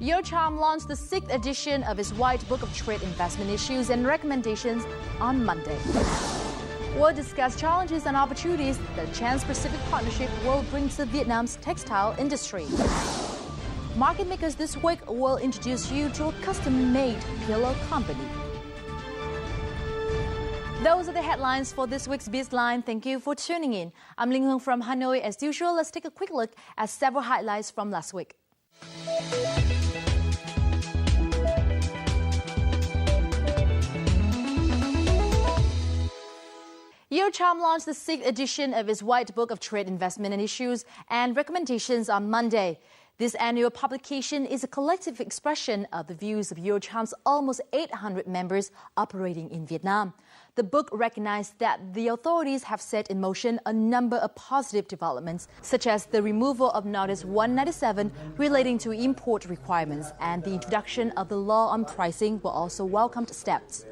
Eurocharm launched the 6th edition of its White Book of Trade Investment Issues and Recommendations on Monday. We'll discuss challenges and opportunities that the Trans-Pacific Partnership will bring to Vietnam's textile industry. Market makers this week will introduce you to a custom-made pillow company. Those are the headlines for this week's Bizline. Thank you for tuning in. I'm Linh Hương from Hanoi. As usual, let's take a quick look at several highlights from last week. Eurocharm launched the 6th edition of its White Book of Trade Investment and Issues and Recommendations on Monday. This annual publication is a collective expression of the views of Eurocharm's almost 800 members operating in Vietnam. The book recognized that the authorities have set in motion a number of positive developments, such as the removal of Notice 197 relating to import requirements, and the introduction of the law on pricing were also welcomed steps.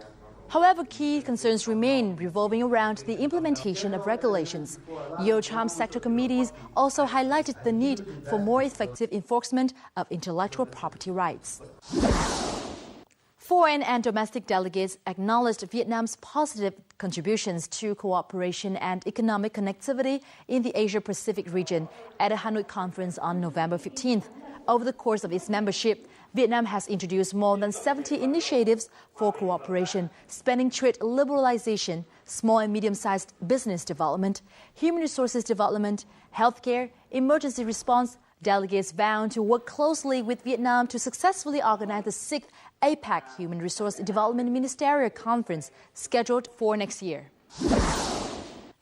However, key concerns remain revolving around the implementation of regulations. Eurocharm sector committees also highlighted the need for more effective enforcement of intellectual property rights. Foreign and domestic delegates acknowledged Vietnam's positive contributions to cooperation and economic connectivity in the Asia-Pacific region at a Hanoi conference on November 15th. Over the course of its membership, Vietnam has introduced more than 70 initiatives for cooperation, spanning trade liberalization, small and medium-sized business development, human resources development, healthcare, emergency response. Delegates vowed to work closely with Vietnam to successfully organize the 6th APEC Human Resource Development Ministerial Conference scheduled for next year.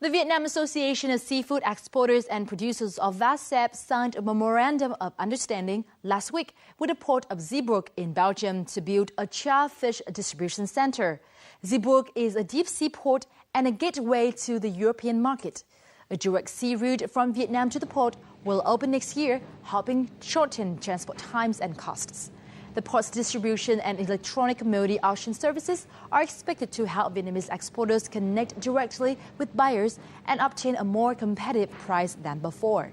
The Vietnam Association of Seafood Exporters and Producers of VASEP signed a memorandum of understanding last week with the port of Zeebrugge in Belgium to build a char fish distribution center. Zeebrugge is a deep-sea port and a gateway to the European market. A direct sea route from Vietnam to the port will open next year, helping shorten transport times and costs. The port's distribution and electronic multi-auction services are expected to help Vietnamese exporters connect directly with buyers and obtain a more competitive price than before.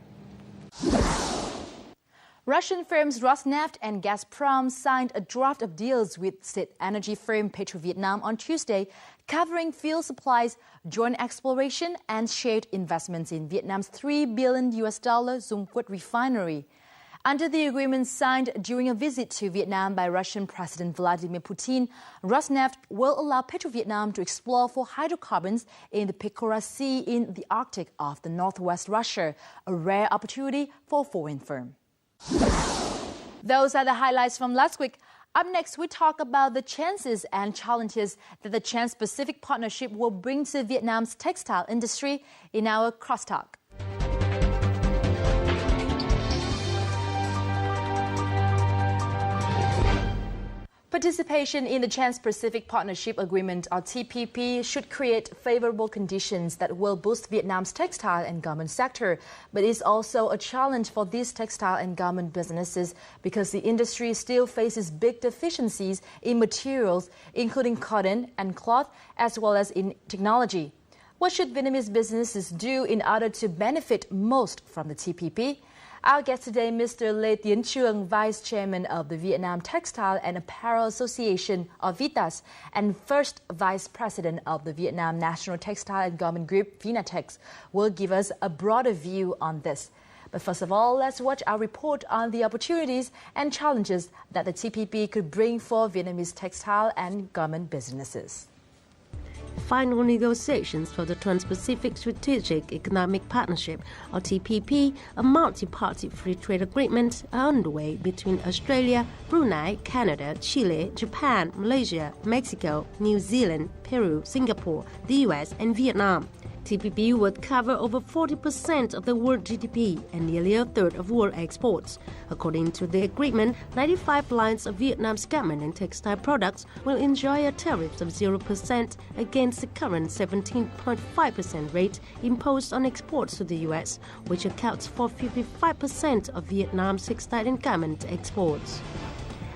Russian firms Rosneft and Gazprom signed a draft of deals with state energy firm PetroVietnam on Tuesday, covering fuel supplies, joint exploration, and shared investments in Vietnam's $3 billion Dung Quất refinery. Under the agreement signed during a visit to Vietnam by Russian President Vladimir Putin, Rosneft will allow PetroVietnam to explore for hydrocarbons in the Pechora Sea in the Arctic off the northwest Russia, a rare opportunity for a foreign firm. Those are the highlights from last week. Up next, we talk about the chances and challenges that the Trans-Pacific Partnership will bring to Vietnam's textile industry in our crosstalk. Participation in the Trans-Pacific Partnership Agreement, or TPP, should create favorable conditions that will boost Vietnam's textile and garment sector. But it's also a challenge for these textile and garment businesses because the industry still faces big deficiencies in materials, including cotton and cloth, as well as in technology. What should Vietnamese businesses do in order to benefit most from the TPP? Our guest today, Mr. Lê Tiến Trương, Vice Chairman of the Vietnam Textile and Apparel Association, or VITAS, and first Vice President of the Vietnam National Textile and Garment Group, Vinatex, will give us a broader view on this. But first of all, let's watch our report on the opportunities and challenges that the TPP could bring for Vietnamese textile and garment businesses. Final negotiations for the Trans-Pacific Strategic Economic Partnership, or TPP, a multi-party free trade agreement, are underway between Australia, Brunei, Canada, Chile, Japan, Malaysia, Mexico, New Zealand, Peru, Singapore, the US, and Vietnam. TPP would cover over 40% of the world GDP and nearly a third of world exports. According to the agreement, 95 lines of Vietnam's garment and textile products will enjoy a tariff of 0% against the current 17.5% rate imposed on exports to the US, which accounts for 55% of Vietnam's textile and garment exports.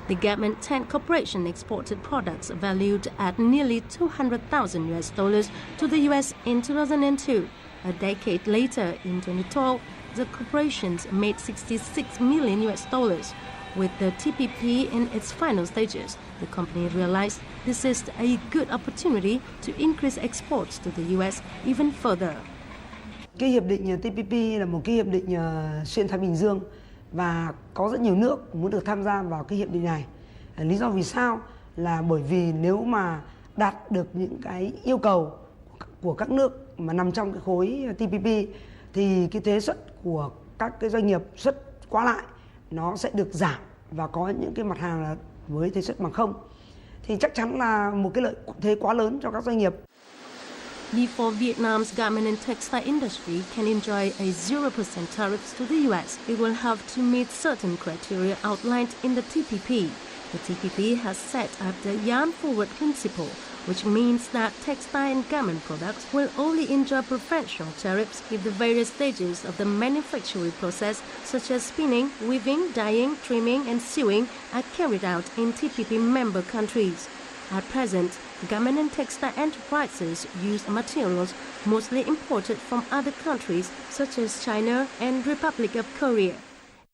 The Garment Tent Corporation exported products valued at nearly $200,000 to the U.S. in 2002. A decade later, in 2012, the corporations made $66 million. With the TPP in its final stages, the company realized this is a good opportunity to increase exports to the U.S. even further. Cái hiệp định TPP là một cái hiệp định xuyên Thái Bình Dương và có rất nhiều nước muốn được tham gia vào cái hiệp định này. Lý do vì sao là bởi vì nếu mà đạt được những cái yêu cầu của các nước mà nằm trong cái khối TPP thì cái thuế suất của các cái doanh nghiệp xuất qua lại nó sẽ được giảm và có những cái mặt hàng là với thuế suất bằng không. Thì chắc chắn là một cái lợi thế quá lớn cho các doanh nghiệp. Before Vietnam's garment and textile industry can enjoy a 0% tariffs to the U.S., it will have to meet certain criteria outlined in the TPP. The TPP has set up the yarn forward principle, which means that textile and garment products will only enjoy preferential tariffs if the various stages of the manufacturing process, such as spinning, weaving, dyeing, trimming, and sewing, are carried out in TPP member countries. At present, garment and textile enterprises use materials mostly imported from other countries such as China and Republic of Korea.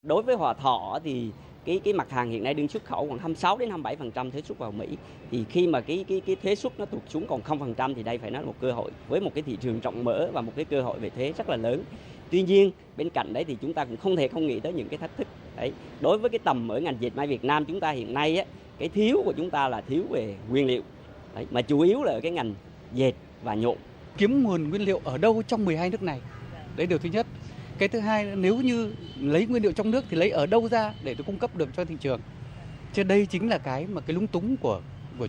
Đối với Hòa Thọ thì cái mặt hàng hiện nay đương xuất khẩu khoảng 26 đến 27% thuế xuất vào Mỹ. Thì khi mà cái thuế xuất nó tụt xuống còn 0% thì đây phải nói là một cơ hội với một cái thị trường rộng mở và một cái cơ hội về thuế rất là lớn. Tuy nhiên bên cạnh đấy thì chúng ta cũng không thể không nghĩ tới những cái thách thức. Đấy, đối với cái tầm ở ngành dệt may Việt Nam chúng ta hiện nay á, cái thiếu của chúng ta là thiếu về nguyên liệu. Đấy, mà chủ yếu là ở cái ngành dệt và nhuộm. Kiếm nguồn nguyên liệu ở đâu trong 12 nước này? Đấy điều thứ nhất. Cái thứ hai, nếu như lấy nguyên liệu trong nước thì lấy ở đâu ra để cung cấp được cho thị trường? Chứ đây chính là cái lúng túng của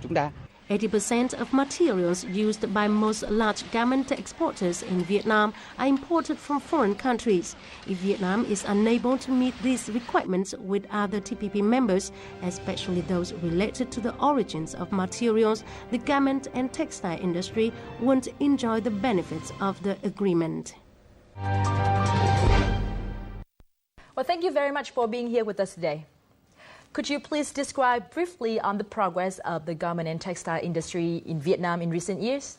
chúng ta. 80% of materials used by most large garment exporters in Vietnam are imported from foreign countries. If Vietnam is unable to meet these requirements with other TPP members, especially those related to the origins of materials, the garment and textile industry won't enjoy the benefits of the agreement. Well, thank you very much for being here with us today. Could you please describe briefly on the progress of the garment and textile industry in Vietnam in recent years?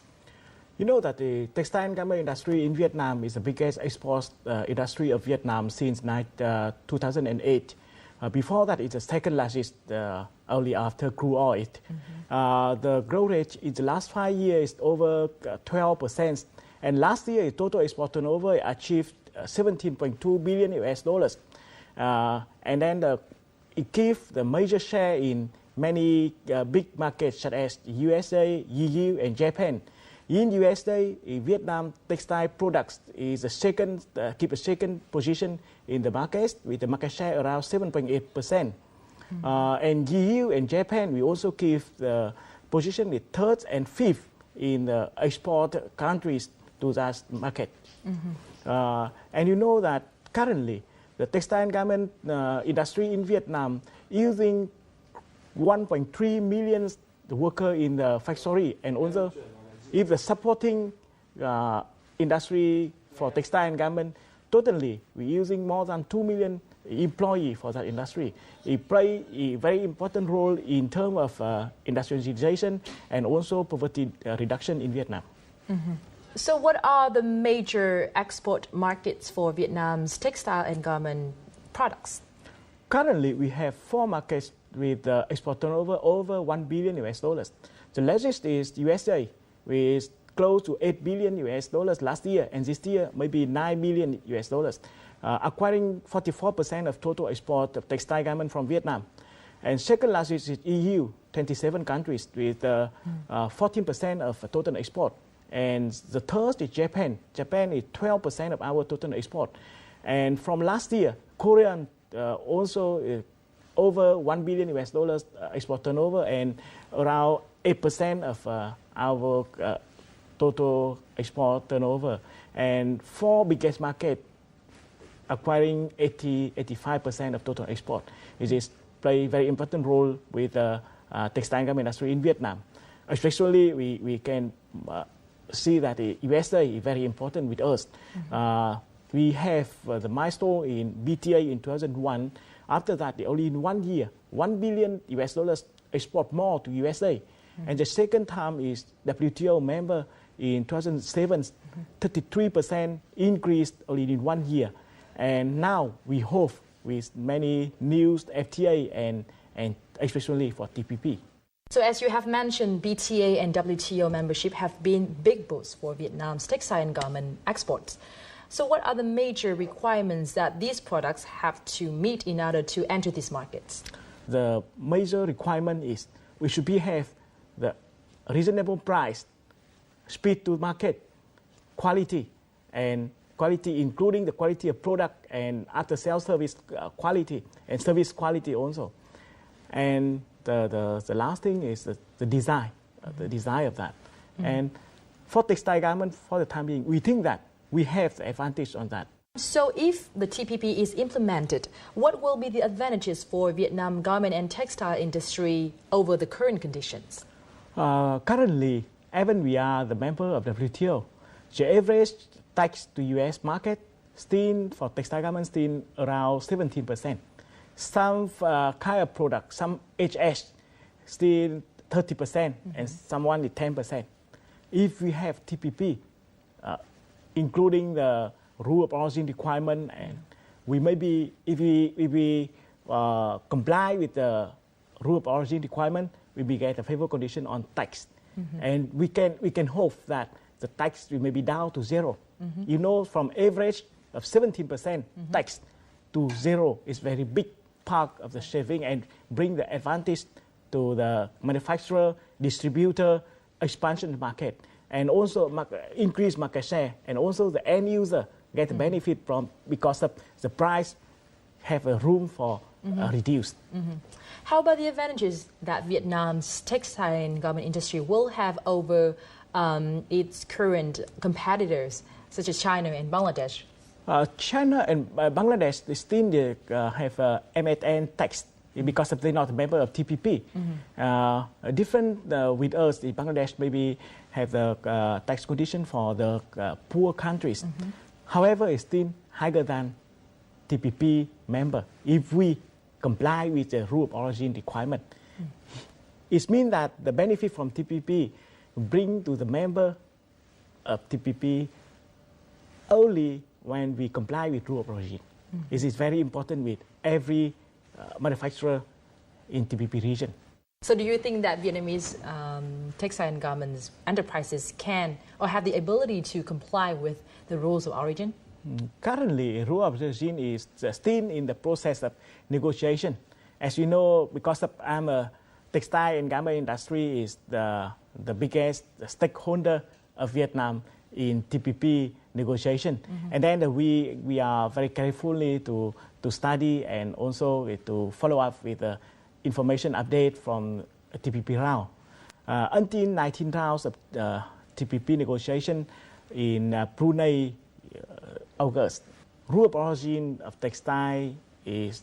You know that the textile and garment industry in Vietnam is the biggest export industry of Vietnam since 2008. Before that, it's the second largest only after crude oil. The growth rate in the last 5 years is over 12%. And last year, total export turnover achieved $17.2 billion US dollars. And then it gave the major share in many big markets such as USA, EU, and Japan. In USA, Vietnam textile products is keep a second position in the market with the market share around 7.8%. And EU and Japan, we also keep the position with third and fifth in the export countries to that market. And you know that currently the textile and garment industry in Vietnam using 1.3 million workers in the factory, and also if the supporting industry for textile and garment, totally we're using more than 2 million employees for that industry. It plays a very important role in terms of industrialization and also poverty reduction in Vietnam. So what are the major export markets for Vietnam's textile and garment products? Currently, we have 4 markets with export turnover over $1 billion US dollars. The largest is USA, with close to $8 billion US dollars last year, and this year maybe $9 billion US dollars, acquiring 44% of total export of textile garment from Vietnam. And second largest is EU, 27 countries with 14% of total export. And the third is Japan. Japan is 12% of our total export. And from last year, Korea also over $1 billion US dollars export turnover and around 8% of our total export turnover. And 4 biggest markets acquiring 85% of total export. It is play a very important role with the textile and garment industry in Vietnam. Especially we can see that the USA is very important with us. We have the milestone in BTA in 2001. After that, only in 1 year, $1 billion US dollars export more to USA. And the second time is WTO member in 2007, 33% increased only in 1 year. And now we hope with many new FTA and especially for TPP. So as you have mentioned, BTA and WTO membership have been big boosts for Vietnam's textile and garment exports. So what are the major requirements that these products have to meet in order to enter these markets? The major requirement is we should have the reasonable price, speed to market, quality, and quality including the quality of product and after-sales service quality and service quality also. And the last thing is the design, the design of that. And for textile garment, for the time being, we think that we have the advantage on that. So if the TPP is implemented, what will be the advantages for Vietnam garment and textile industry over the current conditions? Currently, even we are the member of the WTO, the average tax to U.S. market still for textile garments still around 17%. Some kind of product, some HS, still 30%, and some only 10%. If we have TPP, including the rule of origin requirement, and we maybe if we comply with the rule of origin requirement, we will get a favorable condition on tax, and we can hope that the tax will maybe down to zero. You know, from average of 17% tax to zero is very big part of the saving and bring the advantage to the manufacturer, distributor, expansion market, and also increase market share, and also the end user get the benefit from because of the price have a room for reduced. How about the advantages that Vietnam's textile and garment industry will have over its current competitors, such as China and Bangladesh? China and Bangladesh they still have MFN tax because they're not a member of TPP. Different with us, the Bangladesh maybe have the tax condition for the poor countries. However, it's still higher than TPP member if we comply with the rule of origin requirement. It means that the benefit from TPP bring to the member of TPP only when we comply with rule of origin. This is very important with every manufacturer in TPP region. So do you think that Vietnamese textile and garments enterprises can or have the ability to comply with the rules of origin? Currently, rule of origin is still in the process of negotiation. As you know, because I'm a textile and garment industry is the biggest stakeholder of Vietnam in TPP negotiation. And then we are very carefully to study and also to follow up with the information update from a TPP round. Until 19 rounds of TPP negotiation in Brunei, August. Rule of origin of textile is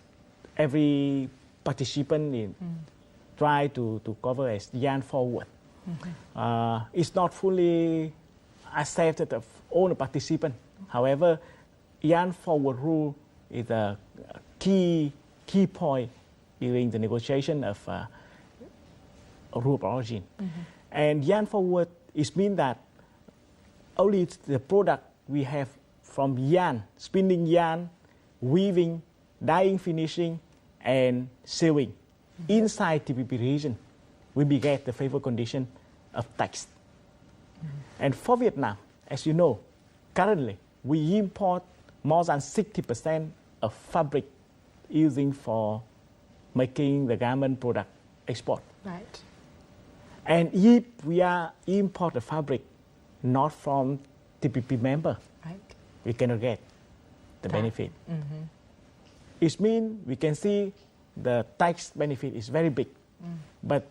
every participant in try to cover as yarn forward. It's not fully accepted of all the participants. However, yarn forward rule is a key point during the negotiation of rule of origin. And yarn forward is mean that only the product we have from yarn, spinning yarn, weaving, dyeing, finishing, and sewing inside TPP region, we will get the favorable condition of tax. And for Vietnam, as you know, currently we import more than 60% of fabric using for making the garment product export. Right. And if we are import the fabric not from TPP member, Right. we cannot get the benefit. It means we can see the tax benefit is very big, but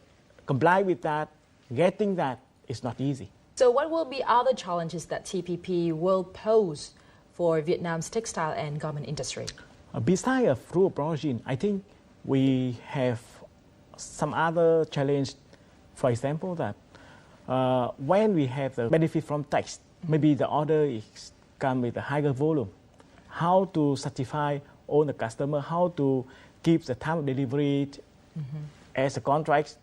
comply with that, getting that is not easy. So what will be other challenges that TPP will pose for Vietnam's textile and garment industry? Besides of rule of origin, I think we have some other challenge. For example, that when we have the benefit from tax, maybe the order is come with a higher volume. How to satisfy all the customer, how to keep the time of delivery as a contract,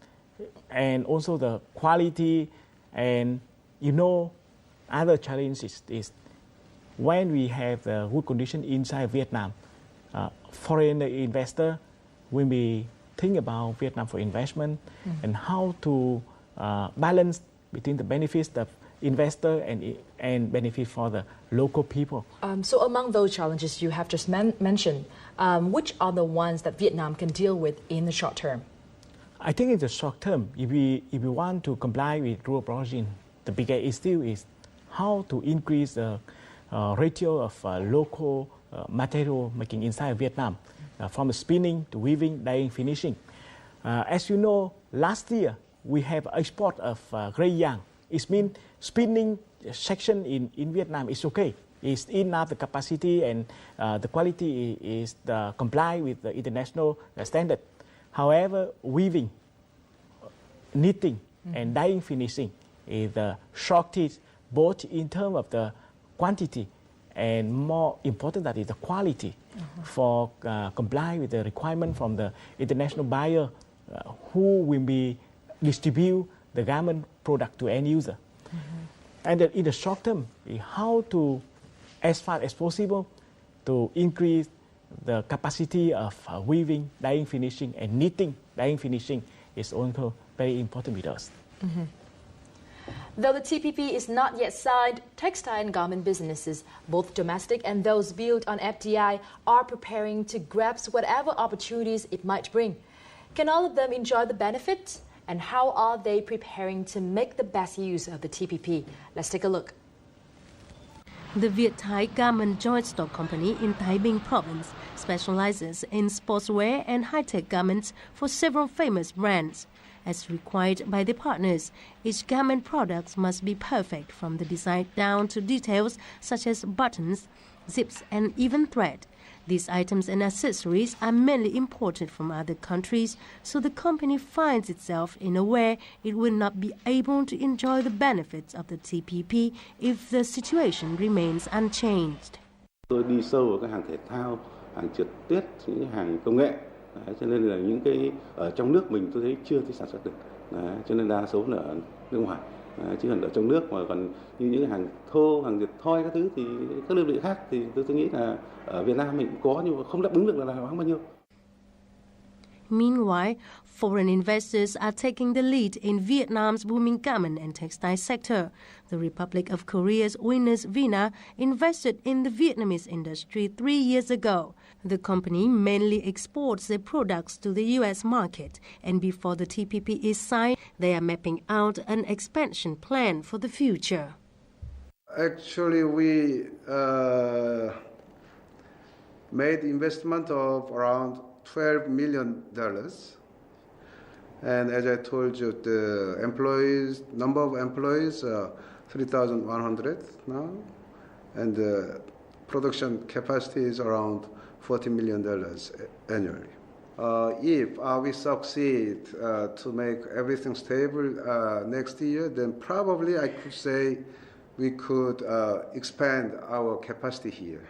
and also the quality, and other challenges is when we have the good condition inside Vietnam, foreign investor will be think about Vietnam for investment and how to balance between the benefits of investor and benefit for the local people. So among those challenges you have just mentioned, which are the ones that Vietnam can deal with in the short term? I think in the short term, if we want to comply with rural origin, the biggest issue is how to increase the ratio of local material making inside Vietnam, from spinning to weaving, dyeing, finishing. As you know, last year we have export of gray yarn. It means spinning section in Vietnam is okay. It's enough the capacity and the quality is comply with the international standard. However, weaving, knitting, and dyeing finishing is the shortage both in terms of the quantity and more important that is the quality for comply with the requirement from the international buyer who will be distribute the garment product to end user. And in the short term, how to, as far as possible, to increase the capacity of weaving, dyeing, finishing, and knitting, dyeing, finishing is also very important with us. Though the TPP is not yet signed, textile and garment businesses, both domestic and those built on FDI, are preparing to grasp whatever opportunities it might bring. Can all of them enjoy the benefits? And how are they preparing to make the best use of the TPP? Let's take a look. The Viet-Thai Garment Joint Stock Company in Thái Bình Province specializes in sportswear and high-tech garments for several famous brands. As required by the partners, each garment product must be perfect from the design down to details such as buttons, zips, and even thread. These items and accessories are mainly imported from other countries, so the company finds itself in a way it will not be able to enjoy the benefits of the TPP if the situation remains unchanged. Tôi đi sâu vào các hàng thể thao, hàng trượt tuyết, những hàng công nghệ. Đấy, cho nên là những cái ở trong nước mình tôi thấy chưa thể sản xuất được. Đấy, cho nên đa số là ở nước ngoài. Đấy, chứ còn ở trong nước mà còn như những cái hàng thô, hàng dệt thoi các thứ thì các đơn vị khác thì tôi nghĩ là ở Việt Nam mình cũng có nhưng mà không đáp ứng được là bao nhiêu. Meanwhile, foreign investors are taking the lead in Vietnam's booming garment and textile sector. The Republic of Korea's Winners Vina invested in the Vietnamese industry 3 years ago. The company mainly exports their products to the U.S. market, and before the TPP is signed, they are mapping out an expansion plan for the future. Actually, we made investment of around $12 million. And as I told you, the number of employees, 3,100 now. And the production capacity is around $40 million annually. If we succeed to make everything stable next year, then probably I could say we could expand our capacity here.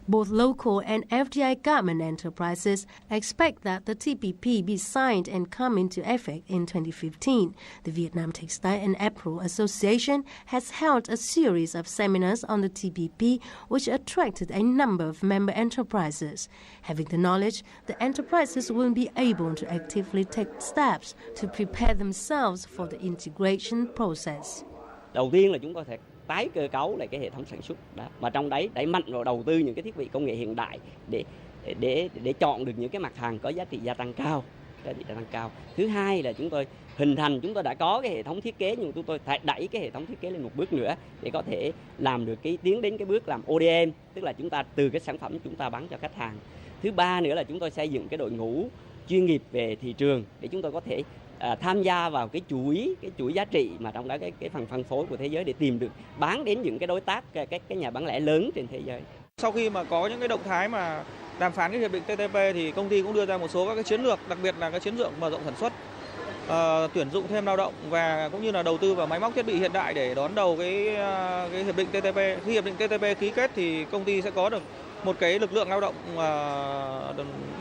Both local and FDI garment enterprises expect that the TPP be signed and come into effect in 2015. The Vietnam Textile and Apparel Association has held a series of seminars on the TPP, which attracted a number of member enterprises. Having the knowledge, the enterprises will be able to actively take steps to prepare themselves for the integration process. Đầu tiên là chúng tôi phải tái cơ cấu lại cái hệ thống sản xuất đó, mà trong đấy đẩy mạnh vào đầu tư những cái thiết bị công nghệ hiện đại để chọn được những cái mặt hàng có giá trị gia tăng cao. Thứ hai là chúng tôi đã có cái hệ thống thiết kế, nhưng chúng tôi phải đẩy cái hệ thống thiết kế lên một bước nữa để có thể làm được tiến đến cái bước làm ODM, tức là chúng ta từ cái sản phẩm chúng ta bán cho khách hàng. Thứ ba nữa là chúng tôi xây dựng cái đội ngũ chuyên nghiệp về thị trường để chúng tôi có thể tham gia vào cái chuỗi giá trị mà trong đó cái phần phân phối của thế giới để tìm được bán đến những cái đối tác, cái nhà bán lẻ lớn trên thế giới. Sau khi mà có những cái động thái mà đàm phán cái hiệp định TPP thì công ty cũng đưa ra một số các cái chiến lược, đặc biệt là cái chiến lược mở rộng sản xuất, tuyển dụng thêm lao động và cũng như là đầu tư vào máy móc thiết bị hiện đại để đón đầu cái hiệp định TPP. Khi hiệp định TPP ký kết thì công ty sẽ có được một cái lực lượng lao động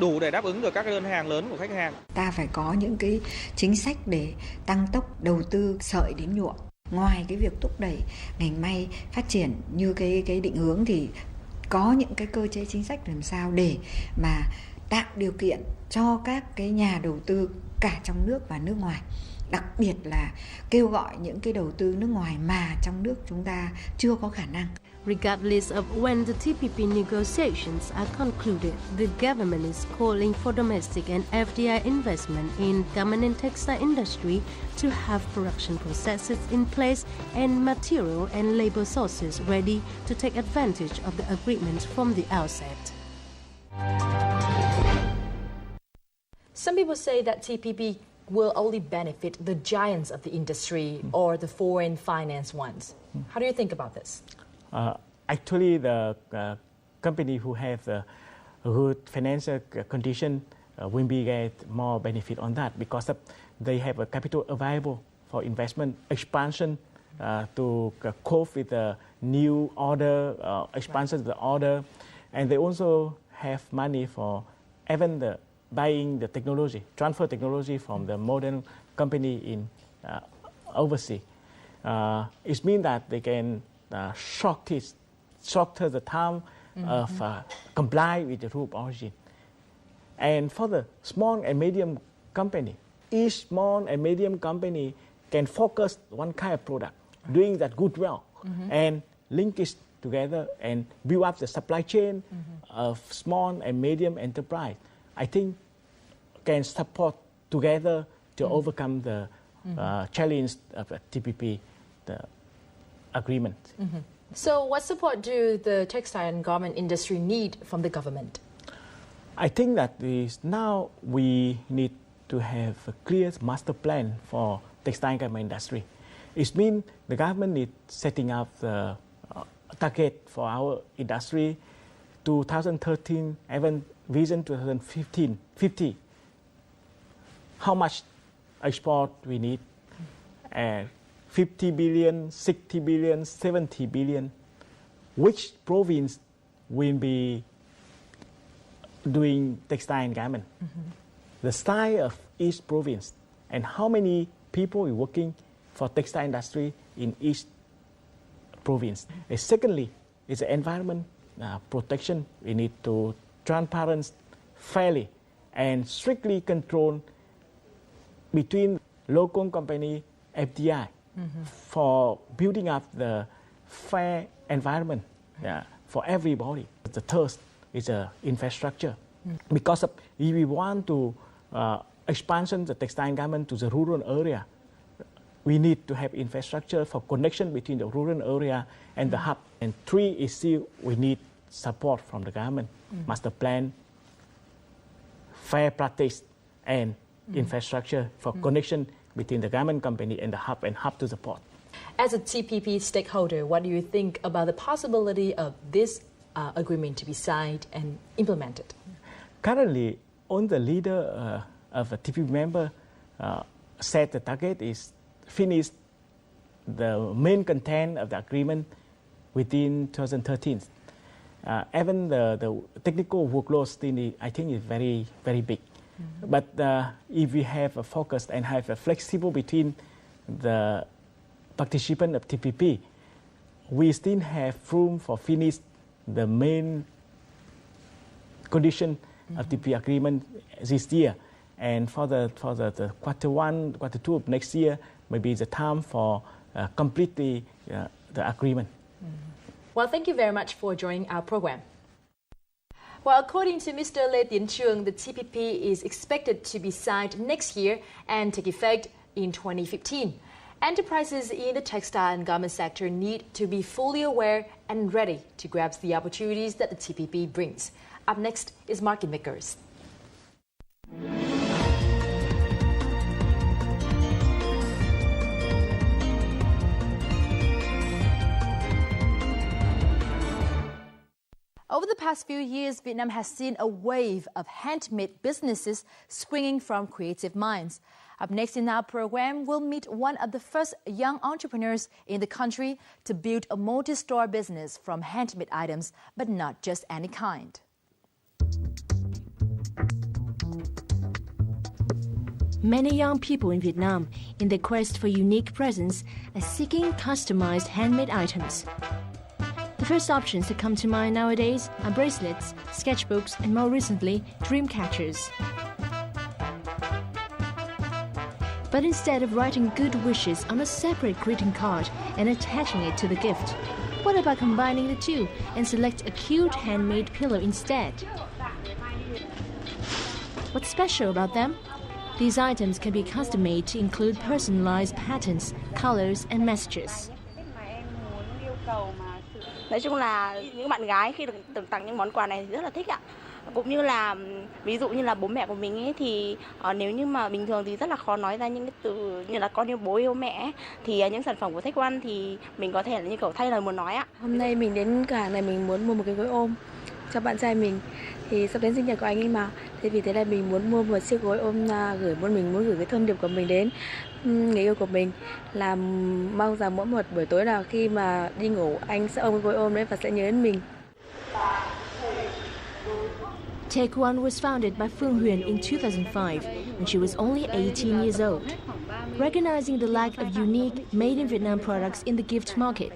đủ để đáp ứng được các cái đơn hàng lớn của khách hàng. Ta phải có những cái chính sách để tăng tốc đầu tư sợi đến nhuộm. Ngoài cái việc thúc đẩy ngành may phát triển như cái định hướng thì có những cái cơ chế chính sách làm sao để mà tạo điều kiện cho các cái nhà đầu tư cả trong nước và nước ngoài, đặc biệt là kêu gọi những cái đầu tư nước ngoài mà trong nước chúng ta chưa có khả năng. Regardless of when the TPP negotiations are concluded, the government is calling for domestic and FDI investment in garment and textile industry to have production processes in place and material and labor sources ready to take advantage of the agreement from the outset. Some people say that TPP will only benefit the giants of the industry or the foreign finance ones. How do you think about this? Actually, the company who have a good financial condition will be get more benefit on that because they have a capital available for investment expansion to cope with the new order, expansion of the order, and they also have money for even the buying the technology, transfer technology from the modern company in overseas. It means that they can shorter the time of comply with the rule of origin. And for the small and medium company, each small and medium company can focus one kind of product, doing that good well, and link it together and build up the supply chain of small and medium enterprise. I think can support together to overcome the challenge of the TPP, the agreement. So what support do the textile and garment industry need from the government? I think that now we need to have a clear master plan for textile and garment industry. It means the government is setting up the target for our industry 2013, even vision 2050. How much export we need? 50 billion, 60 billion, 70 billion. Which province will be doing textile and garment? The size of each province and how many people are working for textile industry in each province. And secondly, is the environment protection. We need to transparent, fairly, and strictly control between local company FDI for building up the fair environment for everybody. The third is infrastructure. Because if we want to expansion the textile and garment to the rural area, we need to have infrastructure for connection between the rural area and the hub. And three is still we need support from the government, master plan, fair practice, and infrastructure for connection between the garment company and hub to the port. As a TPP stakeholder, what do you think about the possibility of this agreement to be signed and implemented? Currently, all the leader of a TPP member set the target is finish the main content of the agreement within 2013. Even the technical workload still, I think, is very, very big. But if we have a focus and have a flexible between the participant of TPP, we still have room for finish the main condition of TPP agreement this year. And for the quarter one, quarter two of next year, maybe the time for complete the agreement. Well, thank you very much for joining our program. Well, according to Mr. Lê Tiến Trường, the TPP is expected to be signed next year and take effect in 2015. Enterprises in the textile and garment sector need to be fully aware and ready to grasp the opportunities that the TPP brings. Up next is Market Makers. Over the past few years, Vietnam has seen a wave of handmade businesses springing from creative minds. Up next in our program, we'll meet one of the first young entrepreneurs in the country to build a multi-store business from handmade items, but not just any kind. Many young people in Vietnam, in their quest for unique presence, are seeking customized handmade items. The first options that come to mind nowadays are bracelets, sketchbooks, and more recently, dream catchers. But instead of writing good wishes on a separate greeting card and attaching it to the gift, what about combining the two and select a cute handmade pillow instead? What's special about them? These items can be custom-made to include personalized patterns, colors, and messages. Nói chung là những bạn gái khi được tặng những món quà này thì rất là thích ạ. Cũng như là ví dụ như là bố mẹ của mình ấy thì nếu như mà bình thường thì rất là khó nói ra những cái từ như là con yêu bố yêu mẹ ấy, thì những sản phẩm của Take One thì mình có thể là như kiểu thay lời muốn nói ạ. Hôm nay mình đến cửa hàng này mình muốn mua một cái gối ôm cho bạn trai mình, thì sắp đến sinh nhật của anh ấy mà, thế vì thế là mình muốn mua một chiếc gối ôm mình muốn gửi cái thông điệp của mình đến người yêu của mình, là mong rằng mỗi một buổi tối nào khi mà đi ngủ anh sẽ ôm cái gối ôm đấy và sẽ nhớ đến mình. Take One was founded by Phương Huyền in 2005 when she was only 18 years old. Recognizing the lack of unique made-in-Vietnam products in the gift market,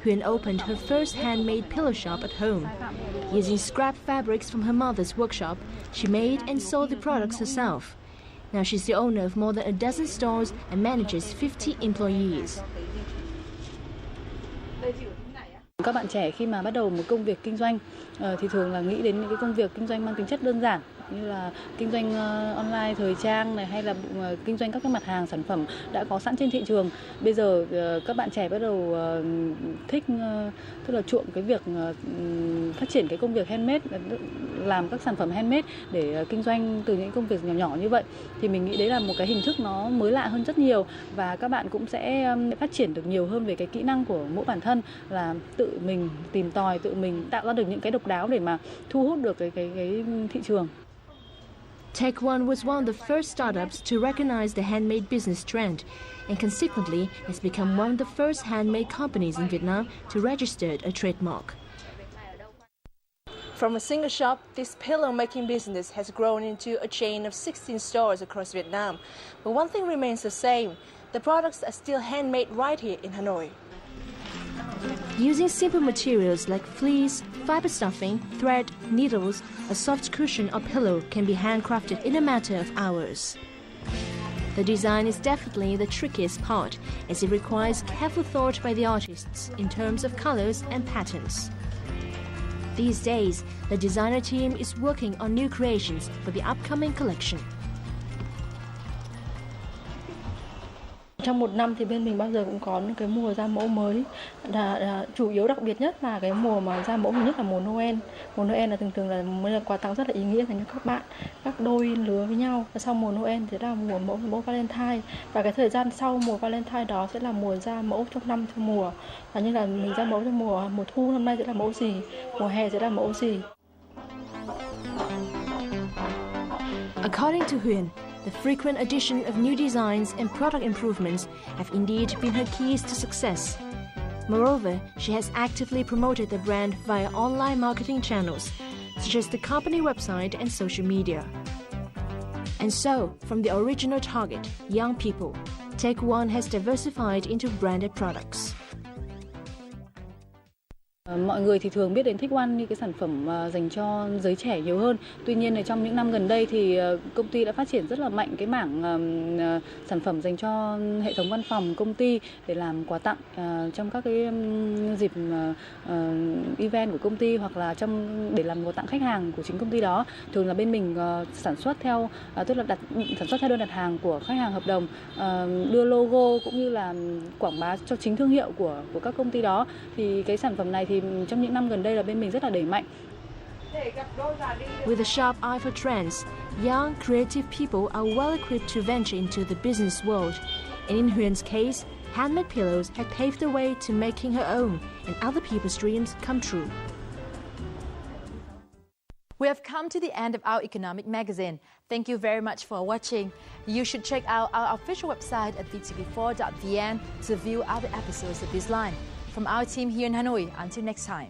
Huyền opened her first handmade pillow shop at home. Using scrap fabrics from her mother's workshop, she made and sold the products herself. Now she's the owner of more than a dozen stores and manages 50 employees. Các bạn trẻ khi mà bắt đầu một công việc kinh doanh thì thường là nghĩ đến những cái công việc kinh doanh mang tính chất đơn giản như là kinh doanh online thời trang này, hay là kinh doanh các cái mặt hàng sản phẩm đã có sẵn trên thị trường. Bây giờ các bạn trẻ bắt đầu thích tức là chuộng cái việc phát triển cái công việc handmade, làm các sản phẩm handmade để kinh doanh từ những công việc nhỏ nhỏ như vậy. Thì mình nghĩ đấy là một cái hình thức nó mới lạ hơn rất nhiều, và các bạn cũng sẽ phát triển được nhiều hơn về cái kỹ năng của mỗi bản thân, là tự mình tìm tòi, tự mình tạo ra được những cái độc đáo để mà thu hút được cái thị trường. Take One was one of the first startups to recognize the handmade business trend, and consequently has become one of the first handmade companies in Vietnam to register a trademark. From a single shop, this pillow-making business has grown into a chain of 16 stores across Vietnam. But one thing remains the same: the products are still handmade right here in Hanoi. Using simple materials like fleece, fiber stuffing, thread, needles, a soft cushion or pillow can be handcrafted in a matter of hours. The design is definitely the trickiest part, as it requires careful thought by the artists in terms of colors and patterns. These days, the designer team is working on new creations for the upcoming collection. Trong một năm thì bên mình bao giờ cũng có những cái mùa ra mẫu mới, chủ yếu đặc biệt nhất là cái mùa mà ra mẫu nhất là mùa Noel. Mùa Noel là thường là mới là quà tặng rất là ý nghĩa dành cho các bạn, các đôi lứa với nhau. Và sau mùa Noel thì là mẫu Valentine, và cái thời gian sau mùa Valentine đó sẽ là mùa ra mẫu trong năm theo mùa. Và như là mình ra mẫu cho mùa thu năm nay sẽ là mẫu gì, mùa hè sẽ là mẫu gì. According to Huyền, the frequent addition of new designs and product improvements have indeed been her keys to success. Moreover, she has actively promoted the brand via online marketing channels, such as the company website and social media. And so, from the original target, young people, Take One has diversified into branded products. Mọi người thì thường biết đến Take One như cái sản phẩm dành cho giới trẻ nhiều hơn. Tuy nhiên là trong những năm gần đây thì công ty đã phát triển rất là mạnh cái mảng sản phẩm dành cho hệ thống văn phòng công ty để làm quà tặng trong các cái dịp event của công ty, hoặc là để làm quà tặng khách hàng của chính công ty đó. Thường là bên mình sản xuất theo tức là sản xuất theo đơn đặt hàng của khách hàng hợp đồng, đưa logo cũng như là quảng bá cho chính thương hiệu của các công ty đó. Thì cái sản phẩm này thì trong những năm gần đây là bên mình rất là đẩy mạnh. With a sharp eye for trends, young, creative people are well equipped to venture into the business world. And in Huyền case, handmade pillows have paved the way to making her own and other people's dreams come true. We have come to the end of our economic magazine. Thank you very much for watching. You should check out our official website at VTV4.vn to view other episodes of Bizline. From our team here in Hanoi, until next time.